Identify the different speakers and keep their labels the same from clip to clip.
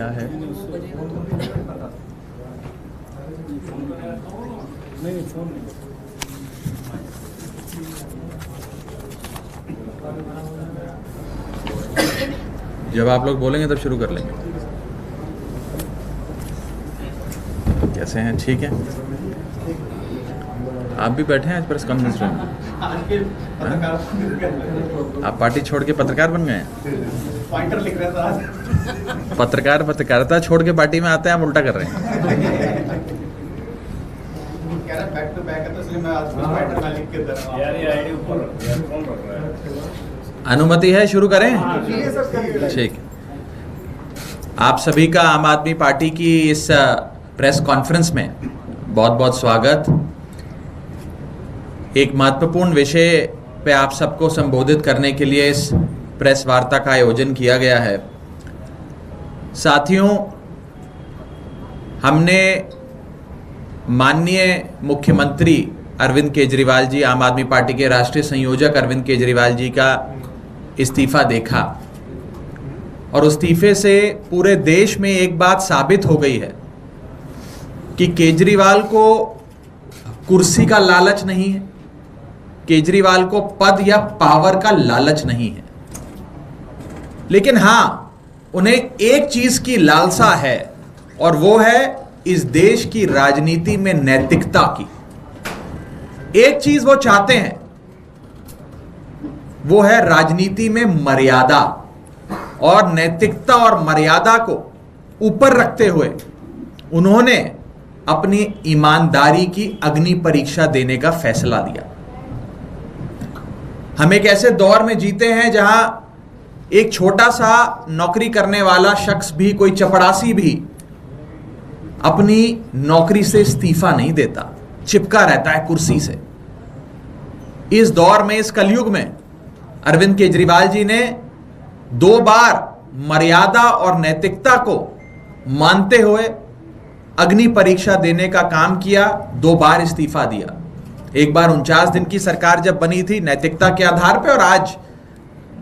Speaker 1: क्या है? जब आप लोग बोलेंगे तब शुरू कर लेंगे। कैसे हैं? ठीक है? आप भी बैठे हैं आज प्रेस कॉन्फ्रेंस में? आप पार्टी छोड़ के पत्रकार बन गए हैं?
Speaker 2: लिख रहे थे।
Speaker 1: पत्रकारिता छोड़ के पार्टी में आते हैं, आप उल्टा कर रहे हैं।
Speaker 2: बैक टू बैक है तो इसलिए मैं आज फाइटर ना लिख के दे रहा हूं। यार ये आईडी ऊपर कौन रख रहा है?
Speaker 1: अनुमति है, शुरू करें?
Speaker 2: ठीक।
Speaker 1: आप सभी का आम आदमी पार्टी की इस प्रेस कॉन्फ्रेंस में बहुत बहुत स्वागत। एक महत्वपूर्ण विषय पे आप सबको संबोधित करने के लिए इस प्रेस वार्ता का आयोजन किया गया है। साथियों, हमने माननीय मुख्यमंत्री अरविंद केजरीवाल जी, आम आदमी पार्टी के राष्ट्रीय संयोजक अरविंद केजरीवाल जी का इस्तीफा देखा और उस इस्तीफे से पूरे देश में एक बात साबित हो गई है कि केजरीवाल को कुर्सी का लालच नहीं है, केजरीवाल को पद या पावर का लालच नहीं है, लेकिन हां, उन्हें एक चीज की लालसा है और वो है इस देश की राजनीति में नैतिकता की। एक चीज वो चाहते हैं, वो है राजनीति में मर्यादा, और नैतिकता और मर्यादा को ऊपर रखते हुए उन्होंने अपनी ईमानदारी की अग्नि परीक्षा देने का फैसला लिया। हम एक ऐसे दौर में जीते हैं जहां एक छोटा सा नौकरी करने वाला शख्स भी, कोई चपरासी भी अपनी नौकरी से इस्तीफा नहीं देता, चिपका रहता है कुर्सी से। इस दौर में, इस कलयुग में अरविंद केजरीवाल जी ने 2 बार मर्यादा और नैतिकता को मानते हुए अग्नि परीक्षा देने का काम किया, 2 बार इस्तीफा दिया। एक बार 49 दिन की सरकार जब बनी थी नैतिकता के आधार पर, और आज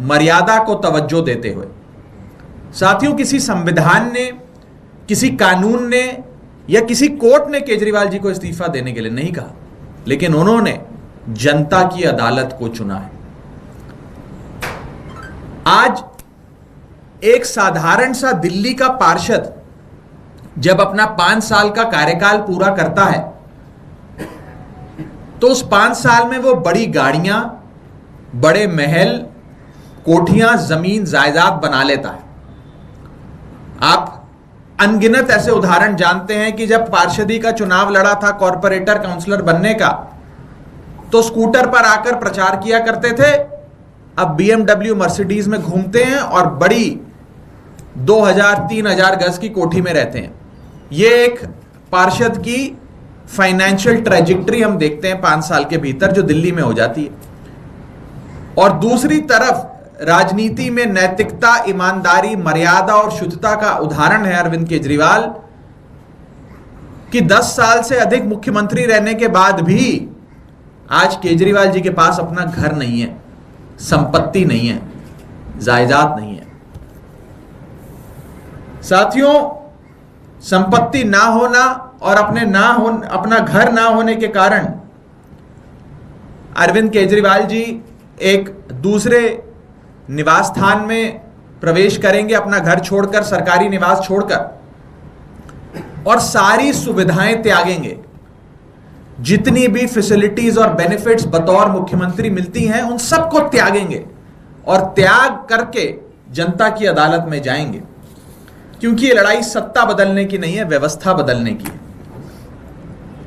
Speaker 1: मर्यादा को तवज्जो देते हुए। साथियों, किसी संविधान ने, किसी कानून ने या किसी कोर्ट ने केजरीवाल जी को इस्तीफा देने के लिए नहीं कहा, लेकिन उन्होंने जनता की अदालत को चुना है। आज एक साधारण सा दिल्ली का पार्षद जब अपना 5 साल का कार्यकाल पूरा करता है तो उस 5 साल में वो बड़ी गाड़ियां, बड़े महल, कोठियां, जमीन, जायदाद बना लेता है। आप अनगिनत ऐसे उदाहरण जानते हैं कि जब पार्षदी का चुनाव लड़ा था कॉर्पोरेटर काउंसलर बनने का, तो स्कूटर पर आकर प्रचार किया करते थे। अब BMW मर्सिडीज में घूमते हैं और बड़ी 2000-3000 गज की कोठी में रहते हैं। ये एक पार्षद की फाइनेंशियल ट्रेजेक्टरी हम देखते हैं 5 साल के भीतर, जो दिल्ली में हो जाती है। और दूसरी तरफ राजनीति में नैतिकता, ईमानदारी, मर्यादा और शुद्धता का उदाहरण है अरविंद केजरीवाल, कि 10 साल से अधिक मुख्यमंत्री रहने के बाद भी आज केजरीवाल जी के पास अपना घर नहीं है, संपत्ति नहीं है, जायदाद नहीं है। साथियों, संपत्ति ना होना और अपना घर ना होने के कारण अरविंद केजरीवाल जी एक दूसरे निवास स्थान में प्रवेश करेंगे, अपना घर छोड़कर, सरकारी निवास छोड़कर, और सारी सुविधाएं त्यागेंगे। जितनी भी फैसिलिटीज और बेनिफिट्स बतौर मुख्यमंत्री मिलती हैं, उन सबको त्यागेंगे और त्याग करके जनता की अदालत में जाएंगे, क्योंकि ये लड़ाई सत्ता बदलने की नहीं है, व्यवस्था बदलने की है।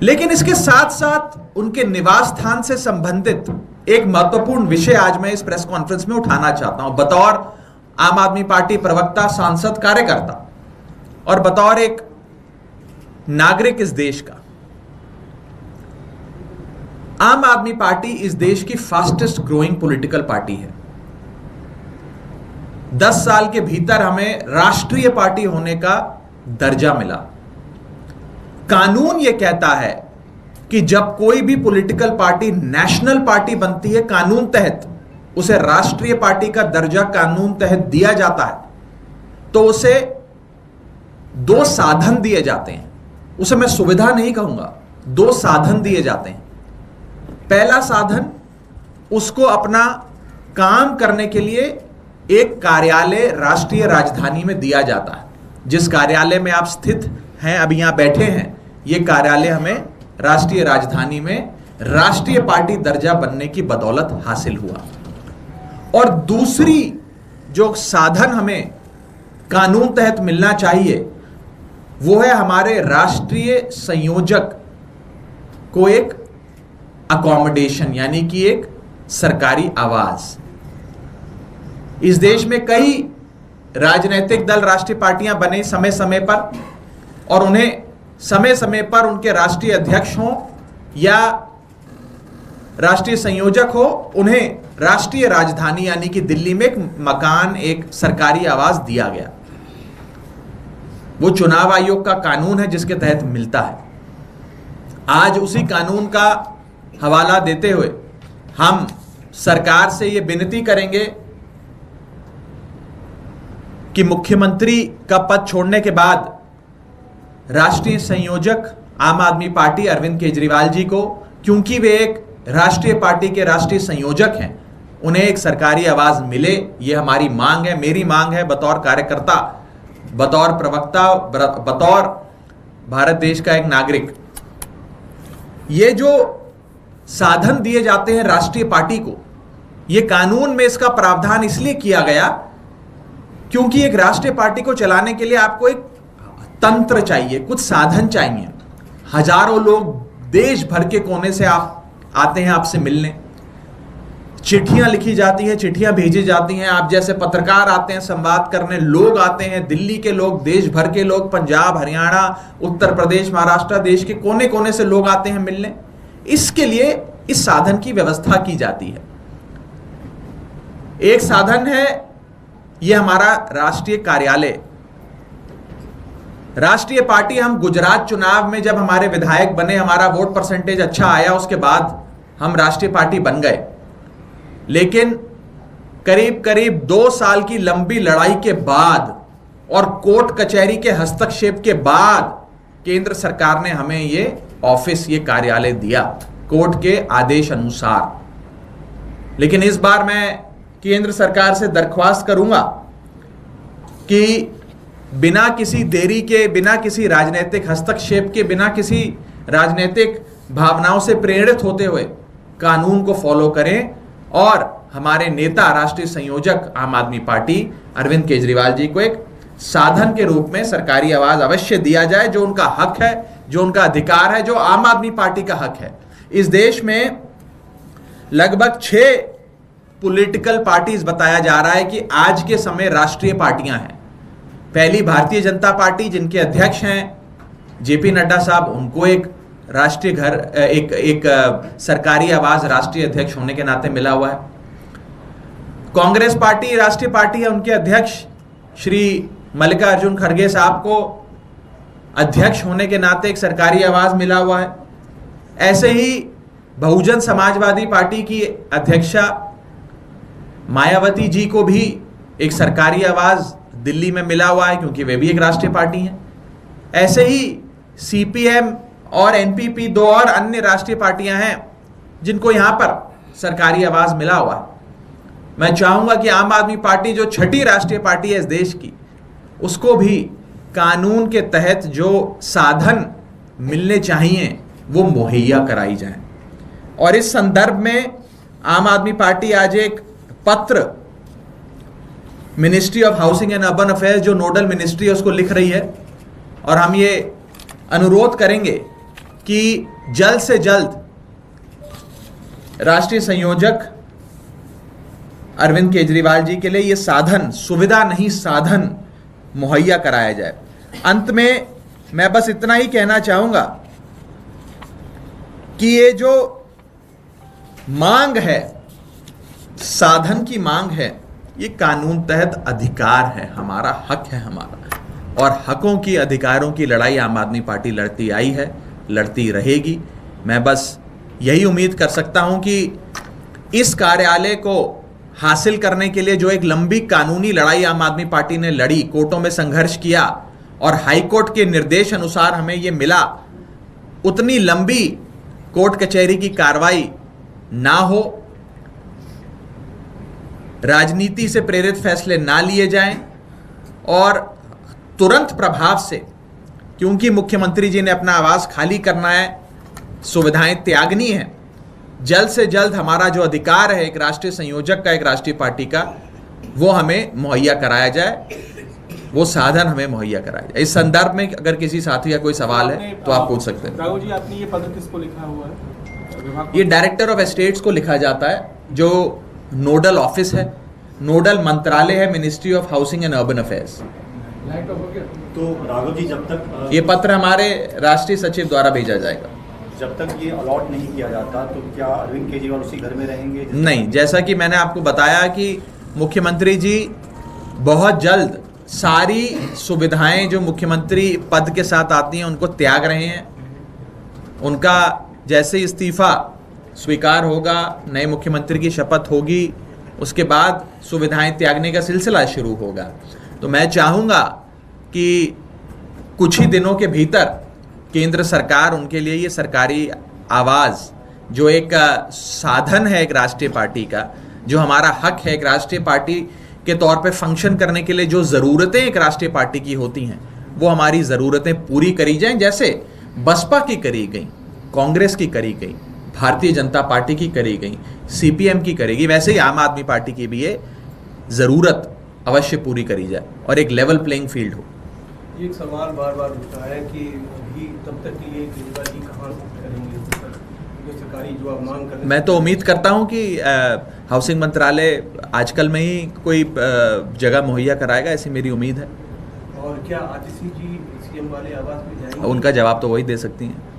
Speaker 1: लेकिन इसके साथ साथ उनके निवास स्थान से संबंधित एक महत्वपूर्ण विषय आज मैं इस प्रेस कॉन्फ्रेंस में उठाना चाहता हूं, बतौर आम आदमी पार्टी प्रवक्ता, सांसद, कार्यकर्ता और बतौर एक नागरिक इस देश का। आम आदमी पार्टी इस देश की फास्टेस्ट ग्रोइंग पॉलिटिकल पार्टी है। 10 साल के भीतर हमें राष्ट्रीय पार्टी होने का दर्जा मिला। कानून यह कहता है कि जब कोई भी पॉलिटिकल पार्टी नेशनल पार्टी बनती है, कानून तहत उसे राष्ट्रीय पार्टी का दर्जा कानून तहत दिया जाता है, तो उसे दो साधन दिए जाते हैं, उसे मैं सुविधा नहीं कहूंगा, दो साधन दिए जाते हैं। पहला साधन, उसको अपना काम करने के लिए एक कार्यालय राष्ट्रीय राजधानी में दिया जाता है। जिस कार्यालय में आप स्थित हैं, अभी यहां बैठे हैं, यह कार्यालय हमें राष्ट्रीय राजधानी में राष्ट्रीय पार्टी दर्जा बनने की बदौलत हासिल हुआ। और दूसरी जो साधन हमें कानून तहत मिलना चाहिए, वो है हमारे राष्ट्रीय संयोजक को एक अकोमोडेशन, यानी कि एक सरकारी आवास। इस देश में कई राजनीतिक दल, राष्ट्रीय पार्टियां बने समय समय पर, और उन्हें समय समय पर उनके राष्ट्रीय अध्यक्ष हों या राष्ट्रीय संयोजक हो, उन्हें राष्ट्रीय राजधानी यानी कि दिल्ली में एक मकान, एक सरकारी आवास दिया गया। वो चुनाव आयोग का कानून है जिसके तहत मिलता है। आज उसी कानून का हवाला देते हुए हम सरकार से ये विनती करेंगे कि मुख्यमंत्री का पद छोड़ने के बाद राष्ट्रीय संयोजक आम आदमी पार्टी अरविंद केजरीवाल जी को, क्योंकि वे एक राष्ट्रीय पार्टी के राष्ट्रीय संयोजक हैं, उन्हें एक सरकारी आवाज मिले। ये हमारी मांग है, मेरी मांग है, बतौर कार्यकर्ता, बतौर प्रवक्ता, बतौर भारत देश का एक नागरिक। ये जो साधन दिए जाते हैं राष्ट्रीय पार्टी को, ये कानून में इसका प्रावधान इसलिए किया गया क्योंकि एक राष्ट्रीय पार्टी को चलाने के लिए आपको एक तंत्र चाहिए, कुछ साधन चाहिए। हजारों लोग देश भर के कोने से आप आते हैं आपसे मिलने, चिट्ठियां लिखी जाती हैं, चिट्ठियां भेजी जाती हैं, आप जैसे पत्रकार आते हैं संवाद करने, लोग आते हैं, दिल्ली के लोग, देश भर के लोग, पंजाब, हरियाणा, उत्तर प्रदेश, महाराष्ट्र, देश के कोने कोने से लोग आते हैं मिलने। इसके लिए इस साधन की व्यवस्था की जाती है। एक साधन है ये हमारा राष्ट्रीय कार्यालय। राष्ट्रीय पार्टी, हम गुजरात चुनाव में जब हमारे विधायक बने, हमारा वोट परसेंटेज अच्छा आया, उसके बाद हम राष्ट्रीय पार्टी बन गए। लेकिन करीब करीब 2 साल की लंबी लड़ाई के बाद और कोर्ट कचहरी के हस्तक्षेप के बाद केंद्र सरकार ने हमें ये ऑफिस, ये कार्यालय दिया कोर्ट के आदेश अनुसार। लेकिन इस बार मैं केंद्र सरकार से दरख्वास्त करूंगा कि बिना किसी देरी के, बिना किसी राजनीतिक हस्तक्षेप के, बिना किसी राजनीतिक भावनाओं से प्रेरित होते हुए कानून को फॉलो करें और हमारे नेता, राष्ट्रीय संयोजक आम आदमी पार्टी अरविंद केजरीवाल जी को एक साधन के रूप में सरकारी आवाज अवश्य दिया जाए, जो उनका हक है, जो उनका अधिकार है, जो आम आदमी पार्टी का हक है। इस देश में लगभग 6 पॉलिटिकल पार्टीज बताया जा रहा है कि आज के समय राष्ट्रीय पार्टियां हैं। पहली भारतीय जनता पार्टी, जिनके अध्यक्ष हैं जेपी नड्डा साहब, उनको एक राष्ट्रीय घर, एक सरकारी आवास राष्ट्रीय अध्यक्ष होने के नाते मिला हुआ है। कांग्रेस पार्टी राष्ट्रीय पार्टी है, उनके अध्यक्ष श्री मल्लिकार्जुन खड़गे साहब को अध्यक्ष होने के नाते एक सरकारी आवास मिला हुआ है। ऐसे ही बहुजन समाजवादी पार्टी की अध्यक्षा मायावती जी को भी एक सरकारी आवास दिल्ली में मिला हुआ है, क्योंकि वे भी एक राष्ट्रीय पार्टी हैं। ऐसे ही सीपीएम और एनपीपी, 2 और अन्य राष्ट्रीय पार्टियां हैं जिनको यहां पर सरकारी आवास मिला हुआ है। मैं चाहूंगा कि आम आदमी पार्टी, जो 6ठी राष्ट्रीय पार्टी है इस देश की, उसको भी कानून के तहत जो साधन मिलने चाहिए वो मुहैया कराई जाए। और इस संदर्भ में आम आदमी पार्टी आज एक पत्र ministry of housing and urban affairs, जो नोडल मिनिस्ट्री है, उसको लिख रही है। और हम ये अनुरोध करेंगे कि जल्द से जल्द राष्ट्रीय संयोजक अरविंद केजरीवाल जी के लिए ये साधन, सुविधा नहीं साधन, मुहैया कराया जाए। अंत में मैं बस इतना ही कहना चाहूंगा कि ये जो मांग है, साधन की मांग है, ये कानून तहत अधिकार है, हमारा हक है हमारा। और हकों की, अधिकारों की लड़ाई आम आदमी पार्टी लड़ती आई है, लड़ती रहेगी। मैं बस यही उम्मीद कर सकता हूं कि इस कार्यालय को हासिल करने के लिए जो एक लंबी कानूनी लड़ाई आम आदमी पार्टी ने लड़ी, कोर्टों में संघर्ष किया, और हाई कोर्ट के निर्देश अनुसार हमें ये मिला, उतनी लंबी कोर्ट कचहरी की कार्रवाई ना हो, राजनीति से प्रेरित फैसले ना लिए जाएं और तुरंत प्रभाव से, क्योंकि मुख्यमंत्री जी ने अपना आवास खाली करना है, सुविधाएं त्यागनी है, जल्द से जल्द हमारा जो अधिकार है एक राष्ट्रीय संयोजक का, एक राष्ट्रीय पार्टी का, वो हमें मुहैया कराया जाए, वो साधन हमें मुहैया कराया जाए। इस संदर्भ में अगर किसी साथी का कोई सवाल है तो आप पूछ सकते हैं।
Speaker 3: राघव जी, आपने ये पत्र किसको लिखा हुआ है?
Speaker 1: ये डायरेक्टर ऑफ एस्टेट्स को लिखा जाता है, जो नोडल ऑफिस है, नोडल मंत्रालय है ministry of housing and urban affairs.
Speaker 4: तो राघव जी, जब तक
Speaker 1: ये पत्र हमारे राष्ट्रीय सचिव द्वारा भेजा जाएगा।
Speaker 4: जब तक ये अलॉट नहीं किया जाता तो क्या अरविंद केजरीवाल उसी घर में रहेंगे?
Speaker 1: नहीं, जैसा कि मैंने आपको बताया कि मुख्यमंत्री जी बहुत जल्द सारी सुविधाएं जो मुख्यमंत्री पद के साथ आती हैं उनको त्याग रहे हैं। उनका जैसे इस्तीफा स्वीकार होगा, नए मुख्यमंत्री की शपथ होगी, उसके बाद सुविधाएं त्यागने का सिलसिला शुरू होगा। तो मैं चाहूँगा कि कुछ ही दिनों के भीतर केंद्र सरकार उनके लिए ये सरकारी आवास, जो एक साधन है एक राष्ट्रीय पार्टी का, जो हमारा हक है एक राष्ट्रीय पार्टी के तौर पे फंक्शन करने के लिए, जो ज़रूरतें एक राष्ट्रीय पार्टी की होती हैं, वो हमारी ज़रूरतें पूरी करी जाएं, जैसे बसपा की करी गई, कांग्रेस की करी गई, भारतीय जनता पार्टी की करी गई, सीपीएम की करेगी, वैसे ही आम आदमी पार्टी की भी ये ज़रूरत अवश्य पूरी करी जाए और एक लेवल प्लेइंग फील्ड हो।
Speaker 3: ये एक सवाल बार बार उठता है कि अभी तब तक के लिए केजरीवाल जी कहाँ करेंगे जो सरकारी जो आप मांग कर रहे हैं?
Speaker 1: मैं तो उम्मीद करता हूं कि हाउसिंग मंत्रालय आजकल में ही कोई जगह मुहैया कराएगा, ऐसी मेरी उम्मीद है।
Speaker 3: और क्या आतिशी जी सीएम वाले आवास में जाएंगे?
Speaker 1: उनका जवाब तो वही दे सकती हैं।